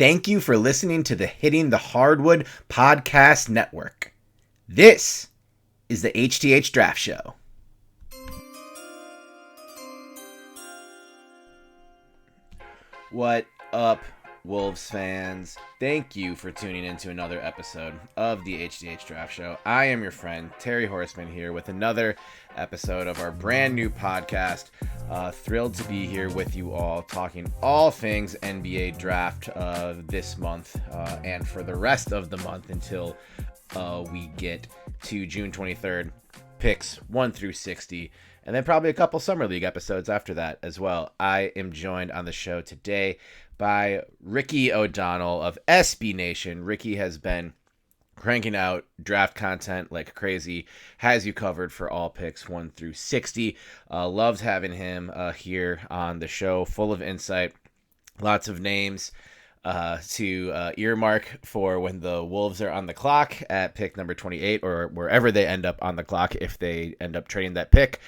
Thank you for listening to the Hitting the Hardwood Podcast Network. This is the HTH Draft Show. What up, Wolves fans? Thank you for tuning in to another episode of the HTH Draft Show. I am your friend, Terry Horseman, here with another episode of our brand new podcast. Thrilled to be here with you all, talking all things NBA draft this month and for the rest of the month until we get to June 23rd, picks 1 through 60. And then probably a couple Summer League episodes after that as well. I am joined on the show today by Ricky O'Donnell of SB Nation. Ricky has been cranking out draft content like crazy, has you covered for all picks 1 through 60. Loves having him here on the show, full of insight, lots of names to earmark for when the Wolves are on the clock at pick number 28 or wherever they end up on the clock if they end up trading that pick.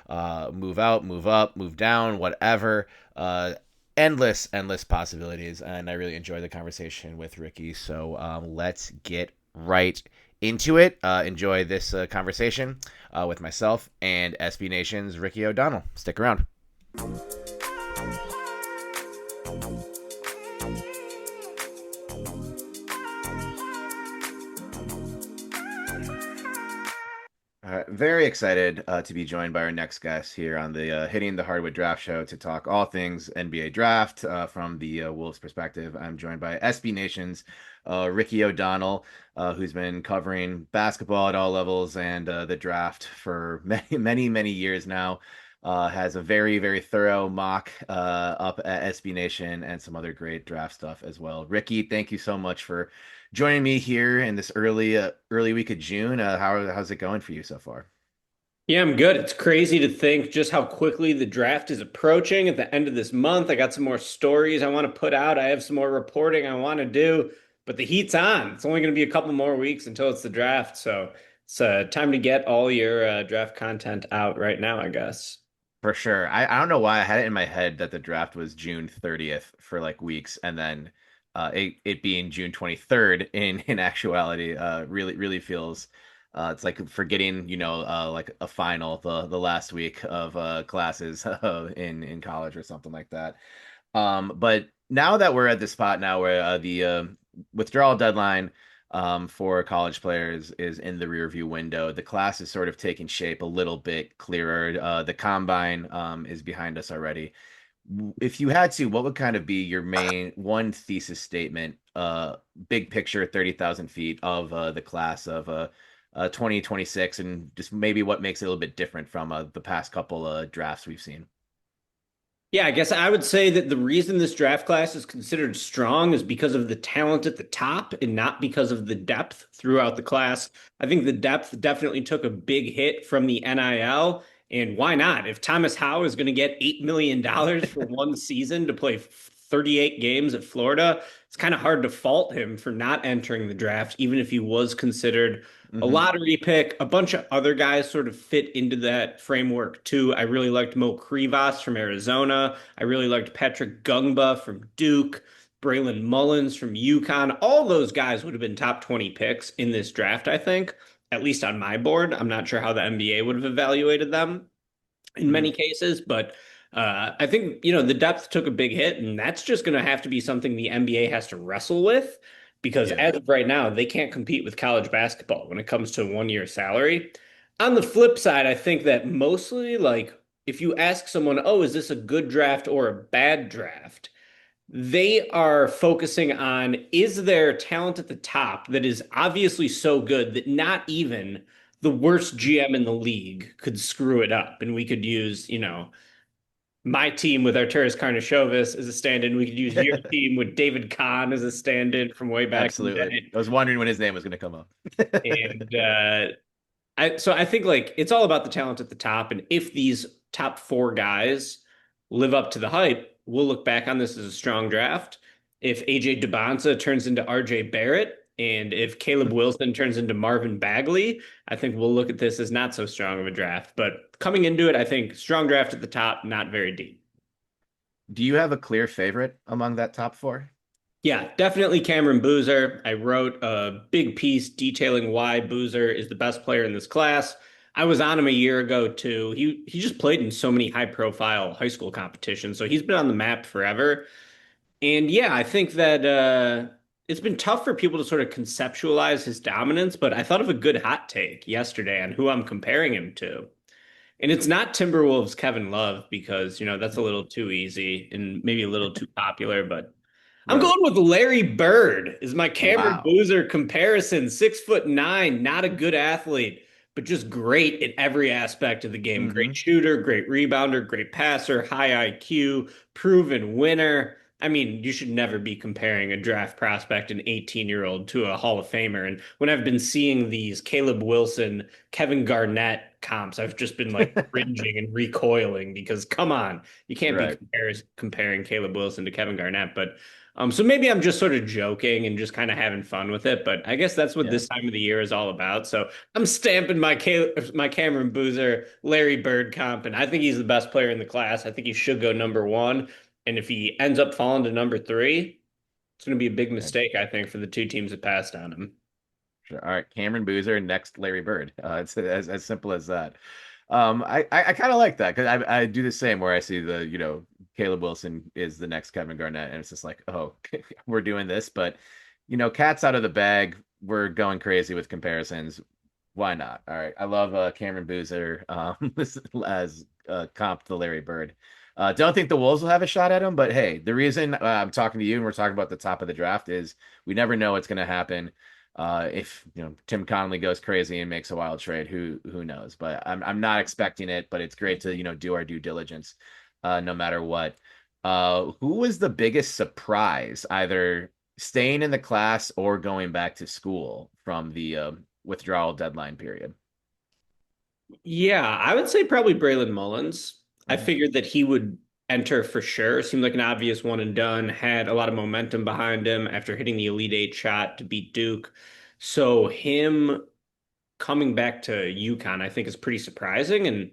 Move out, move up, move down, whatever. Endless possibilities, and I really enjoy the conversation with Ricky. So let's get right into it. Enjoy this conversation with myself and SB Nation's Ricky O'Donnell. Stick around. Very excited to be joined by our next guest here on the Hitting the Hardwood Draft Show to talk all things NBA draft from the Wolves perspective. I'm joined by SB Nation's Ricky O'Donnell, who's been covering basketball at all levels and the draft for many years now. Has a very thorough mock up at SB Nation and some other great draft stuff as well. Ricky, thank you so much for joining me here in this early week of June. How's it going for you so far? Yeah, I'm good. It's crazy to think just how quickly the draft is approaching at the end of this month. I got some more stories I want to put out. I have some more reporting I want to do, but the heat's on. It's only going to be a couple more weeks until it's the draft. So it's time to get all your draft content out right now, I guess. For sure. I don't know why I had it in my head that the draft was June 30th for like weeks, and then it being June 23rd in actuality really feels it's like forgetting, like a final the last week of classes in college or something like that. But now that we're at this spot now where the withdrawal deadline for college players is in the rearview window, the class is sort of taking shape a little bit clearer. The combine is behind us already. If you had to, what would kind of be your main one thesis statement, big picture, 30,000 feet of the class of 2026, and just maybe what makes it a little bit different from the past couple drafts we've seen? Yeah, I guess I would say that the reason this draft class is considered strong is because of the talent at the top and not because of the depth throughout the class. I think the depth definitely took a big hit from the NIL. And why not? If Thomas Howe is going to get $8 million for one season to play 38 games at Florida, it's kind of hard to fault him for not entering the draft, even if he was considered a Hmm. lottery pick. A bunch of other guys sort of fit into that framework too. I really liked Mo Krivas from Arizona. I really liked Patrick Gungba from Duke, Braylon Mullins from UConn. All those guys would have been top 20 picks in this draft, I think, at least on my board. I'm not sure how the NBA would have evaluated them in Hmm. many cases, but I think the depth took a big hit, and that's just going to have to be something the NBA has to wrestle with because Yeah. as of right now, they can't compete with college basketball when it comes to 1 year salary. On the flip side, I think that mostly, like, if you ask someone, oh, is this a good draft or a bad draft? They are focusing on, is there talent at the top that is obviously so good that not even the worst GM in the league could screw it up? And we could use, my team with Arturas Karnisovas as a stand-in. We could use your team with David Kahn as a stand-in from way back in the Absolutely. day. I was wondering when his name was going to come up. And I think like it's all about the talent at the top. And if these top four guys live up to the hype, we'll look back on this as a strong draft. If AJ Debonsa turns into RJ Barrett, and if Caleb Wilson turns into Marvin Bagley, I think we'll look at this as not so strong of a draft. But coming into it, I think strong draft at the top, not very deep. Do you have a clear favorite among that top four? Yeah, definitely Cameron Boozer. I wrote a big piece detailing why Boozer is the best player in this class. I was on him a year ago too. He just played in so many high profile high school competitions, so he's been on the map forever. And yeah, I think that it's been tough for people to sort of conceptualize his dominance, but I thought of a good hot take yesterday on who I'm comparing him to. And it's not Timberwolves Kevin Love because, that's a little too easy and maybe a little too popular, but I'm Right. going with Larry Bird is my Cameron Wow. Boozer comparison. 6'9", not a good athlete, but just great in every aspect of the game. Mm-hmm. Great shooter, great rebounder, great passer, high IQ, proven winner. I mean, you should never be comparing a draft prospect, an 18-year-old, to a Hall of Famer. And when I've been seeing these Caleb Wilson, Kevin Garnett comps, I've just been like cringing and recoiling because come on, you can't be Right. comparing Caleb Wilson to Kevin Garnett. But so maybe I'm just sort of joking and just kind of having fun with it, but I guess that's what Yeah. this time of the year is all about. So I'm stamping my Cameron Boozer, Larry Bird comp, and I think he's the best player in the class. I think he should go number one, and if he ends up falling to number three, it's going to be a big Yeah. mistake, I think, for the two teams that passed on him. Sure. All right, Cameron Boozer, next Larry Bird. It's as simple as that. I kind of like that because I do the same where I see Caleb Wilson is the next Kevin Garnett, and it's just like, oh, we're doing this, but cat's out of the bag. We're going crazy with comparisons. Why not? All right, I love Cameron Boozer as comp to Larry Bird. Don't think the Wolves will have a shot at him, but hey, the reason I'm talking to you and we're talking about the top of the draft is we never know what's going to happen. If Tim Connolly goes crazy and makes a wild trade, who knows? But I'm not expecting it. But it's great to do our due diligence, no matter what. Who was the biggest surprise, either staying in the class or going back to school from the withdrawal deadline period? Yeah, I would say probably Braylon Mullins. I Mhm. figured that he would enter for sure. Seemed like an obvious one and done. Had a lot of momentum behind him after hitting the Elite Eight shot to beat Duke. So him coming back to UConn, I think is pretty surprising. And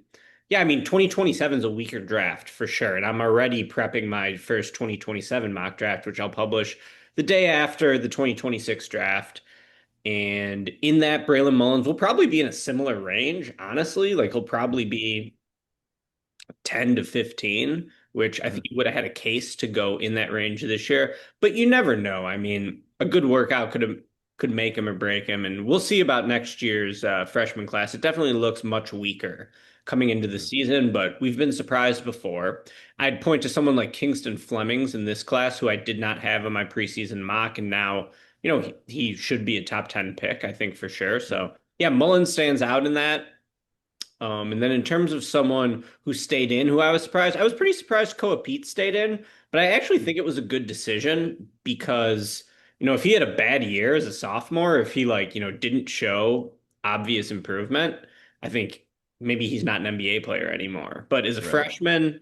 yeah, I mean, 2027 is a weaker draft for sure. And I'm already prepping my first 2027 mock draft, which I'll publish the day after the 2026 draft. And in that, Braylon Mullins will probably be in a similar range, honestly. Like he'll probably be 10 to 15, which I think Mhm. he would have had a case to go in that range this year. But you never know. I mean, a good workout could make him or break him, and we'll see about next year's freshman class. It definitely looks much weaker coming into the Mhm. season, but we've been surprised before. I'd point to someone like Kingston Flemings in this class, who I did not have in my preseason mock, and now he should be a top 10 pick, I think for sure. Mhm. So yeah, Mullen stands out in that. And then in terms of someone who stayed in, who I was surprised, I was pretty surprised Koa Pete stayed in, but I actually think it was a good decision because, if he had a bad year as a sophomore, if he didn't show obvious improvement, I think maybe he's not an NBA player anymore. But as a Right. freshman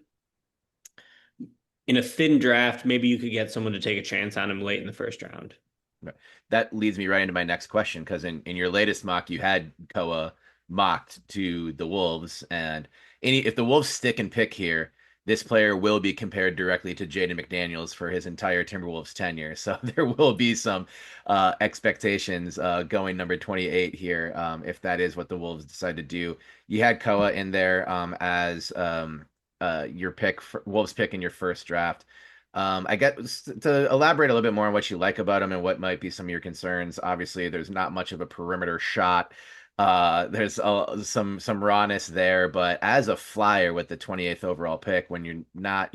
in a thin draft, maybe you could get someone to take a chance on him late in the first round. Right. That leads me right into my next question because in your latest mock, you had Koa mocked to the Wolves, and if the Wolves stick and pick here, this player will be compared directly to Jaden McDaniels for his entire Timberwolves tenure. So there will be some expectations going number 28 here, if that is what the Wolves decide to do. You had Koa in there as your pick, Wolves pick in your first draft. I guess to elaborate a little bit more on what you like about him and what might be some of your concerns. Obviously, there's not much of a perimeter shot. There's some rawness there, but as a flyer with the 28th overall pick, when you're not,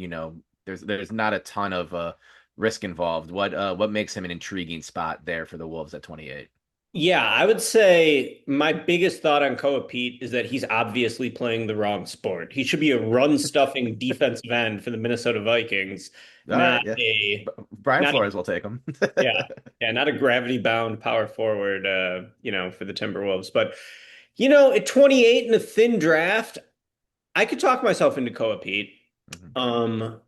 there's not a ton of risk involved. What makes him an intriguing spot there for the Wolves at 28? Yeah, I would say my biggest thought on Koa Pete is that he's obviously playing the wrong sport. He should be a run stuffing defensive end for the Minnesota Vikings, All not right, yeah. a Brian not a, Flores will take him. yeah, yeah, not a gravity bound power forward for the Timberwolves. But at 28 in a thin draft, I could talk myself into Koa Pete. Mhm. Um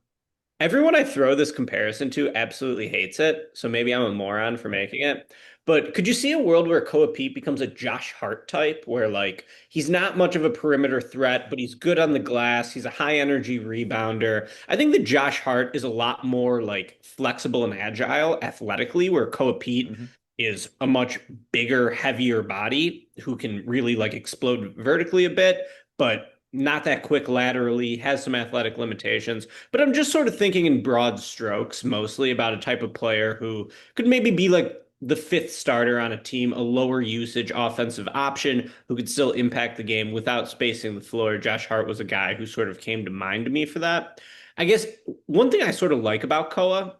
Everyone I throw this comparison to absolutely hates it, so maybe I'm a moron for making it. But could you see a world where Koa Pete becomes a Josh Hart type, where like he's not much of a perimeter threat, but he's good on the glass. He's a high energy rebounder. I think that Josh Hart is a lot more like flexible and agile athletically, where Koa Pete Hmm. is a much bigger, heavier body who can really like explode vertically a bit, but not that quick laterally, has some athletic limitations. But I'm just sort of thinking in broad strokes, mostly about a type of player who could maybe be like the fifth starter on a team, a lower usage offensive option who could still impact the game without spacing the floor. Josh Hart was a guy who sort of came to mind to me for that. I guess one thing I sort of like about Koa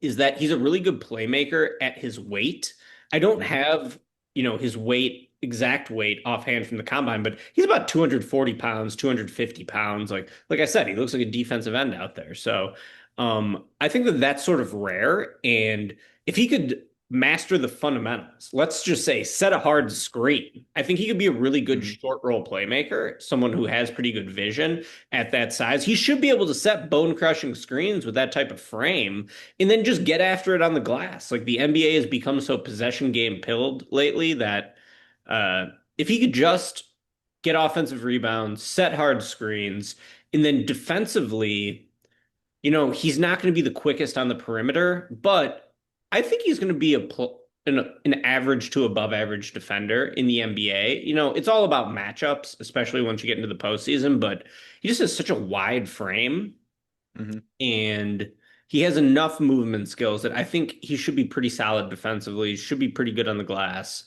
is that he's a really good playmaker at his weight. I don't Hmm. have, his weight, exact weight offhand from the combine, but he's about 240 pounds, 250 pounds. Like I said, he looks like a defensive end out there. So I think that that's sort of rare. And if he could master the fundamentals, let's just say set a hard screen, I think he could be a really good Hmm. short roll playmaker, someone who has pretty good vision at that size. He should be able to set bone crushing screens with that type of frame and then just get after it on the glass. Like the NBA has become so possession game pilled lately that uh, if he could just get offensive rebounds, set hard screens, and then defensively, he's not going to be the quickest on the perimeter, but I think he's going to be an average to above average defender in the NBA. It's all about matchups, especially once you get into the postseason, but he just has such a wide frame Hmm. and he has enough movement skills that I think he should be pretty solid defensively. He should be pretty good on the glass.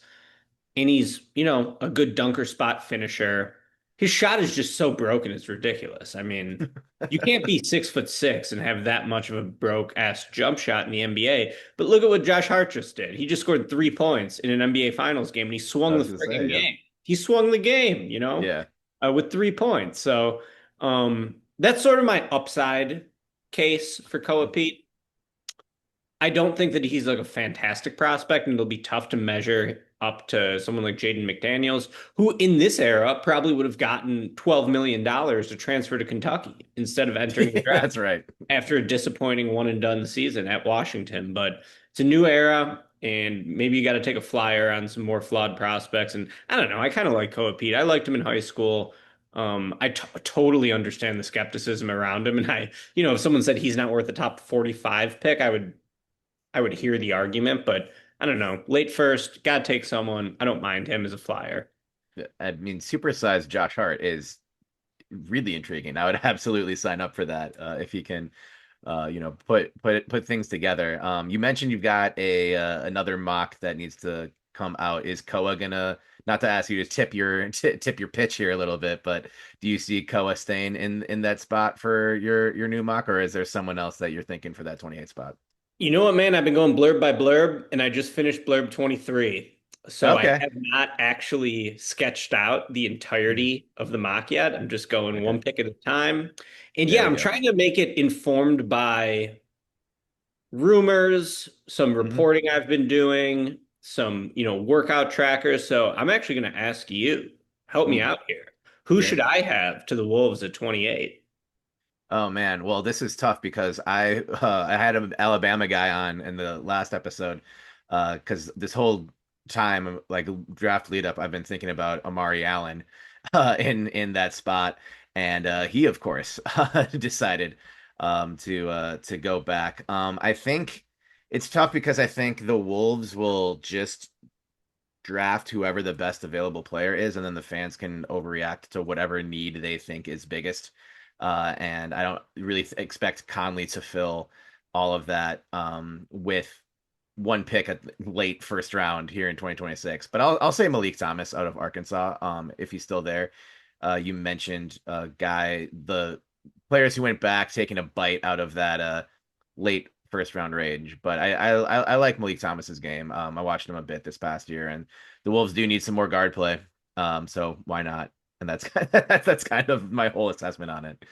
And he's, a good dunker spot finisher. His shot is just so broken, it's ridiculous. I mean, you can't be 6'6" and have that much of a broke ass jump shot in the NBA. But look at what Josh Hart just did. He just scored 3 points in an NBA Finals game and he I swung the was gonna say, friggin' yeah, game. He swung the game, yeah. with 3 points. So that's sort of my upside case for Koa Pete. I don't think that he's like a fantastic prospect, and it'll be tough to measure up to someone like Jaden McDaniels, who in this era probably would have gotten $12 million to transfer to Kentucky instead of entering the draft That's right. after a disappointing one and done season at Washington. But it's a new era, and maybe you got to take a flyer on some more flawed prospects. And I don't know, I kind of like Koa Pete. I liked him in high school. I totally understand the skepticism around him, and if someone said he's not worth the top 45 pick, I would hear the argument, but I don't know. Late first, gotta take someone. I don't mind him as a flyer. I mean, supersized Josh Hart is really intriguing. I would absolutely sign up for that if he can, put things together. You mentioned you've got a another mock that needs to come out. Is Koa gonna? Not to ask you to tip your pitch here a little bit, but do you see Koa staying in that spot for your new mock, or is there someone else that you're thinking for that 28 spot? You know what, man? I've been going blurb by blurb, and I just finished blurb 23. So I Okay. have not actually sketched out the Mhm. entirety of the mock yet. I'm just going Okay. one pick at a time. And There yeah, we I'm go. trying to make it informed by rumors, some Hmm. reporting I've been doing, some, workout trackers. So I'm actually going to ask you, help me Ooh. out here. Who Yeah. should I have to the Wolves at 28? Oh man, well this is tough because I had an Alabama guy on in the last episode because this whole time like draft lead up I've been thinking about Amari Allen in that spot and he of course decided to go back. I think it's tough because I think the Wolves will just draft whoever the best available player is, and then the fans can overreact to whatever need they think is biggest. And I don't really expect Conley to fill all of that with one pick at late first round here in 2026. But I'll say Malik Thomas out of Arkansas, if he's still there. You mentioned the players who went back taking a bite out of that late first round range. But I like Malik Thomas's game. I watched him a bit this past year, and the Wolves do need some more guard play. So why not? And that's that's kind of my whole assessment on it.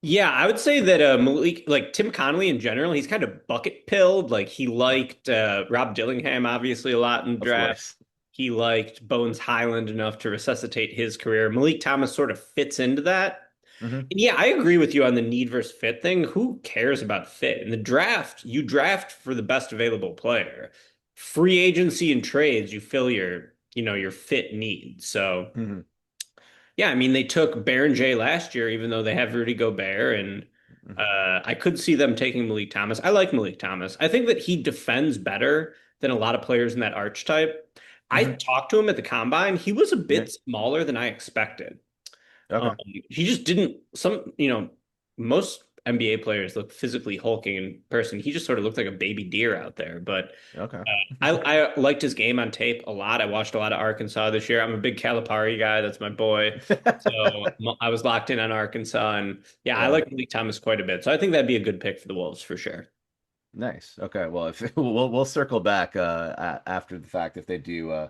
Yeah, I would say that Malik, like Tim Connolly in general, he's kind of bucket pilled. Like he liked Rob Dillingham obviously a lot in the Of draft. course. He liked Bones Highland enough to resuscitate his career. Malik Thomas sort of fits into that. Hmm. And yeah, I agree with you on the need versus fit thing. Who cares about fit? In the draft, you draft for the best available player. Free agency and trades, you fill your fit needs. So Hmm. yeah, I mean, they took Baron J last year, even though they have Rudy Gobert, and Hmm. I could see them taking Malik Thomas. I like Malik Thomas. I think that he defends better than a lot of players in that archetype. I Hmm. talked to him at the combine. He was a Yeah. bit smaller than I expected. Okay. He just didn't. Most NBA players look physically hulking in person. He just sort of looked like a baby deer out there. But Okay. I liked his game on tape a lot. I watched a lot of Arkansas this year. I'm a big Calipari guy. That's my boy. So I was locked in on Arkansas, and yeah, I Yeah. like Malik Thomas quite a bit. So I think that'd be a good pick for the Wolves for sure. Nice. Okay. Well, if we'll circle back after the fact if they do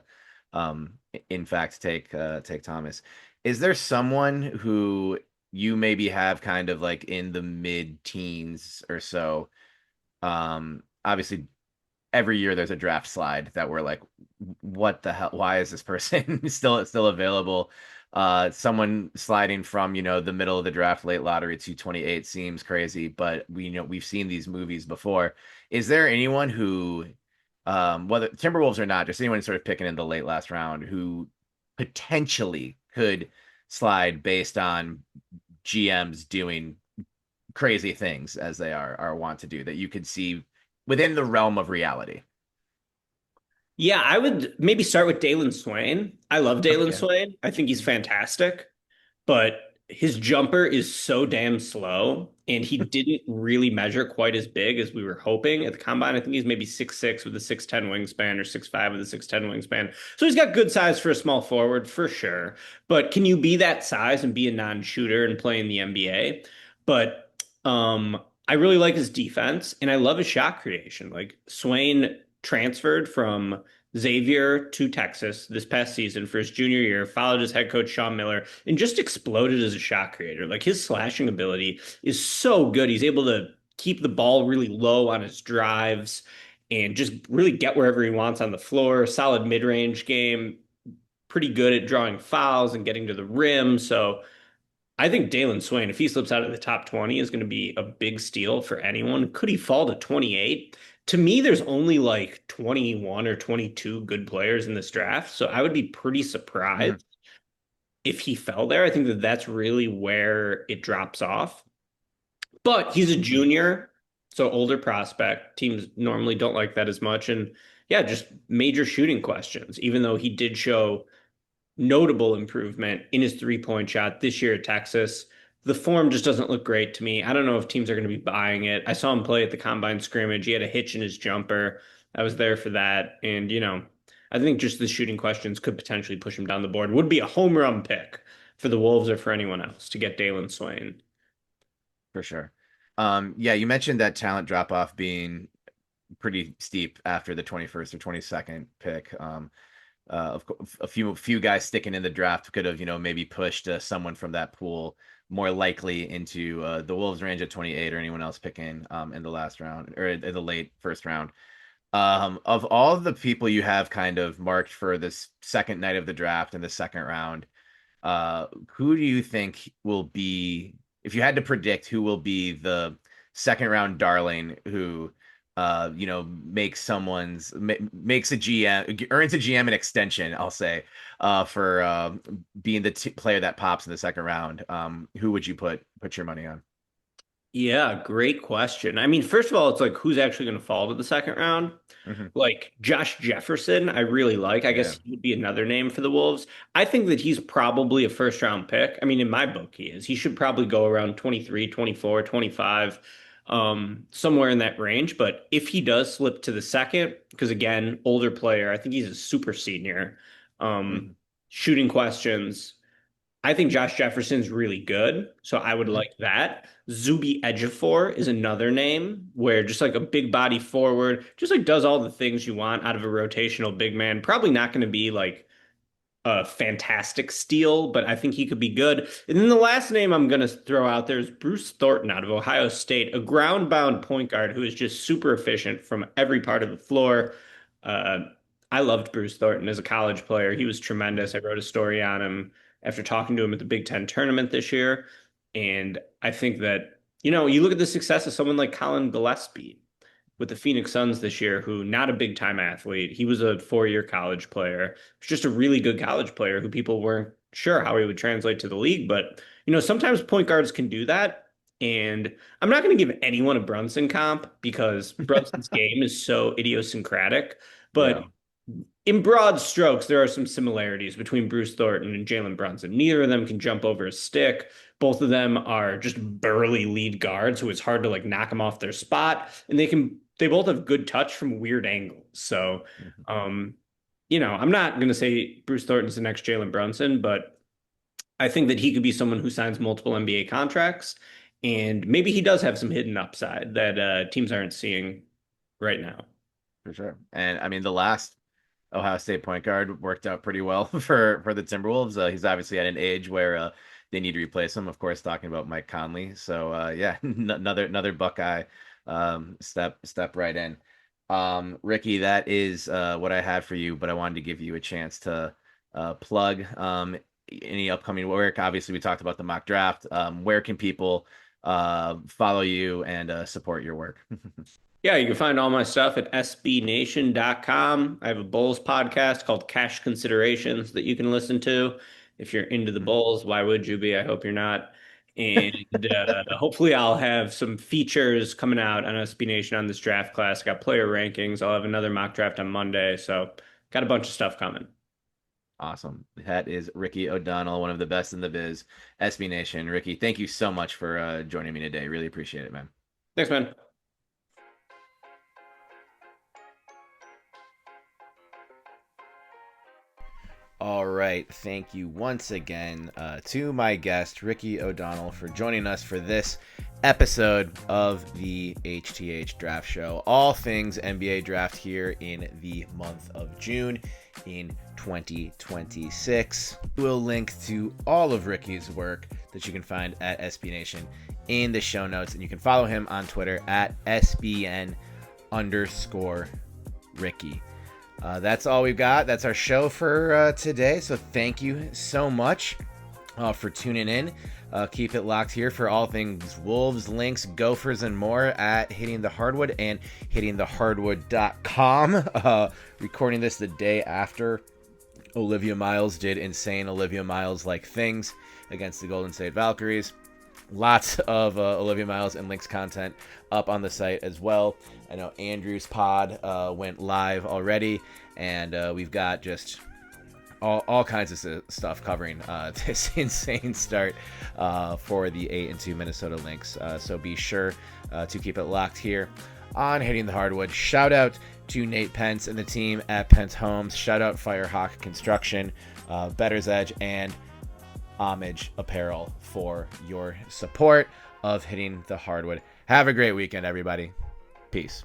in fact take Thomas. Is there someone who you maybe have kind of like in the mid-teens or so? Obviously every year there's a draft slide that we're like, what the hell? Why is this person still available? Someone sliding from, the middle of the draft, late lottery to 28 seems crazy, but we've seen these movies before. Is there anyone who, whether Timberwolves or not, just anyone sort of picking in the late last round who potentially could slide based on GMs doing crazy things as they are wont to do that you could see within the realm of reality? Yeah, I would maybe start with Dalen Swain. I love Okay, Dalen yeah. Swain. I think he's Mhm. fantastic. But his jumper is so damn slow, and he didn't really measure quite as big as we were hoping at the combine. I think he's maybe 6'6" with a 6'10" wingspan or 6'5" with a 6'10" wingspan. So he's got good size for a small forward for sure. But can you be that size and be a non-shooter and play in the NBA? But I really like his defense and I love his shot creation. Like Swain transferred from Xavier to Texas this past season for his junior year, followed his head coach Sean Miller, and just exploded as a shot creator. Like his slashing ability is so good. He's able to keep the ball really low on his drives and just really get wherever he wants on the floor. Solid mid-range game, pretty good at drawing fouls and getting to the rim. So I think Dalen Swain, if he slips out of the top 20, is going to be a big steal for anyone. Could he fall to 28? To me, there's only like 21 or 22 good players in this draft. So I would be pretty Mhm. surprised if he fell there. I think that that's really where it drops off. But he's a Mhm. junior, so older prospect. Teams normally don't like that as much. And yeah, just major shooting questions, even though he did show notable improvement in his 3-point shot this year at Texas. The form just doesn't look great to me. I don't know if teams are going to be buying it. I saw him play at the combine scrimmage. He had a hitch in his jumper. I was there for that. And, I think just the shooting questions could potentially push him down the board. Would be a home run pick for the Wolves or for anyone else to get Dalen Swain. For sure. Yeah, you mentioned that talent drop off being pretty steep after the 21st or 22nd pick. A few guys sticking in the draft could have, maybe pushed someone from that pool more likely into the Wolves range at 28 or anyone else picking in the last round or in the late first round. Of all the people you have kind of marked for this second night of the draft in the second round, who do you think will be, if you had to predict who will be the second round darling who, makes a GM, earns a GM an extension, I'll say, for being the player that pops in the second round? Who would you put your money on? Yeah, great question. I mean, first of all, it's like who's actually going to fall to the second round? Hmm. Like Josh Jefferson, I really like. I guess Yeah. he would be another name for the Wolves. I think that he's probably a first round pick. I mean, in my book, he is. He should probably go around 23, 24, 25, somewhere in that range. But if he does slip to the second, because again, older player, I think he's a super senior. Um, Hmm. Shooting questions. I think Josh Jefferson's really good, so I would Hmm. like that. Zuby Ejiofor is another name where just like a big body forward, just like does all the things you want out of a rotational big man. Probably not going to be like a fantastic steal, but I think he could be good. And then the last name I'm going to throw out there is Bruce Thornton out of Ohio State, a ground-bound point guard who is just super efficient from every part of the floor. Uh, I loved Bruce Thornton as a college player. He was Hmm. tremendous. I wrote a story on him after talking to him at the Big Ten tournament this year. And I think that, you look at the success of someone like Colin Gillespie with the Phoenix Suns this year, who not a big time athlete. He was a 4-year college player. He was just a really good college player who people weren't sure how he would translate to the league. But, sometimes point guards can do that. And I'm not going to give anyone a Brunson comp because Brunson's game is so idiosyncratic. But Yeah. in broad strokes, there are some similarities between Bruce Thornton and Jalen Brunson. Neither of them can jump over a stick. Both of them are just burly lead guards who it's hard to like knock them off their spot. And they both have good touch from weird angles. So, Mhm. um, I'm not going to say Bruce Thornton's the next Jalen Brunson, but I think that he could be someone who signs multiple NBA contracts. And maybe he does have some hidden upside that teams aren't seeing right now. For sure. And I mean, the last Ohio State point guard worked out pretty well for the Timberwolves. He's obviously at an age where they need to replace him. Of course, talking about Mike Conley. So yeah, another Buckeye step right in. Ricky, that is what I had for you, but I wanted to give you a chance to plug any upcoming work. Obviously, we talked about the mock draft. Where can people follow you and support your work? Yeah, you can find all my stuff at sbnation.com. I have a Bulls podcast called Cash Considerations that you can listen to. If you're into the Bulls, why would you be? I hope you're not. And hopefully, I'll have some features coming out on SB Nation on this draft class. Got player rankings. I'll have another mock draft on Monday. So, got a bunch of stuff coming. Awesome. That is Ricky O'Donnell, one of the best in the biz, SB Nation. Ricky, thank you so much for joining me today. Really appreciate it, man. Thanks, man. All right. Thank you once again to my guest, Ricky O'Donnell, for joining us for this episode of the HTH Draft Show. All things NBA draft here in the month of June in 2026. We'll link to all of Ricky's work that you can find at SB Nation in the show notes, and you can follow him on Twitter at SBN_Ricky. That's all we've got. That's our show for today. So thank you so much for tuning in. Keep it locked here for all things Wolves, Lynx, Gophers, and more at Hitting the Hardwood and hittingthehardwood.com. Recording this the day after Olivia Miles did insane Olivia Miles-like things against the Golden State Valkyries. Lots of Olivia Miles and Lynx content up on the site as well. I know Andrew's pod went live already, and we've got just all kinds of stuff covering this insane start for the 8-2 Minnesota Lynx. So be sure to keep it locked here on Hitting the Hardwood. Shout out to Nate Pence and the team at Pence Homes. Shout out Firehawk Construction, Better's Edge, and Homage Apparel for your support of Hitting the Hardwood. Have a great weekend, everybody. Peace.